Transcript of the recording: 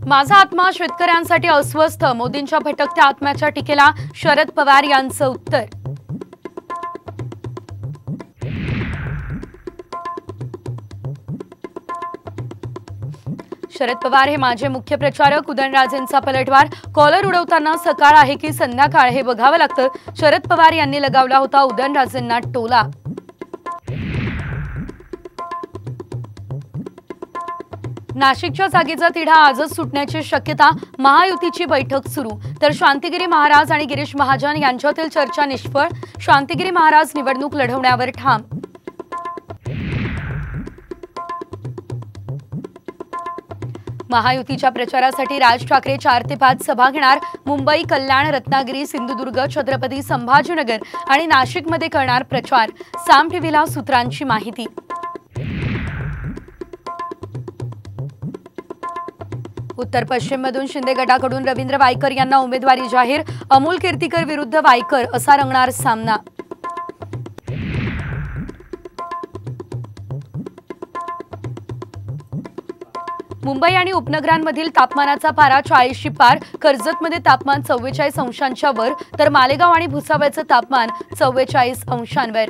माझा आत्मा शेतकऱ्यांसाठी अस्वस्थ, मोदींच्या भटकत्या आत्म्याच्या टीकेला शरद पवार यांचं उत्तर। शरद पवार हे माझे मुख्य प्रचारक, उदयनराजेंचा पलटवार, कॉलर उडवताना सकाळ आहे की संध्याकाळ हे बघावं लागतं। शरद पवार यांनी लगावला होता उदयनराजेंना टोला। नाशिकच्या जागेचा तिढा आजच सुटण्याची शक्यता, महायुतीची बैठक सुरू, तर शांतिगिरी महाराज आणि गिरीश महाजन यांच्यातील चर्चा निष्फळ, शांतिगिरी महाराज निवडणूक लढवण्यावर ठाम। महायुतीच्या प्रचारासाठी राज ठाकरे 4 ते 5 सभा घेणार, मुंबई, कल्याण, रत्नागिरी, सिंधुदुर्ग, छत्रपती संभाजीनगर आणि नाशिकमध्ये करणार प्रचार, साम टीव्हीला सूत्रांची माहिती। उत्तर पश्चिम मधून शिंदे गटाकडून रवींद्र वायकर यांना उमेदवारी जाहीर, अमोल कीर्तीकर विरुद्ध वायकर असा रंगणार सामना। मुंबई आणि उपनगरांमधील तापमानाचा पारा 40शी पार, कर्जतमध्ये तापमान 44 अंशांच्या वर, तर मालेगाव आणि भुसावळचं तापमान 44 अंशांवर।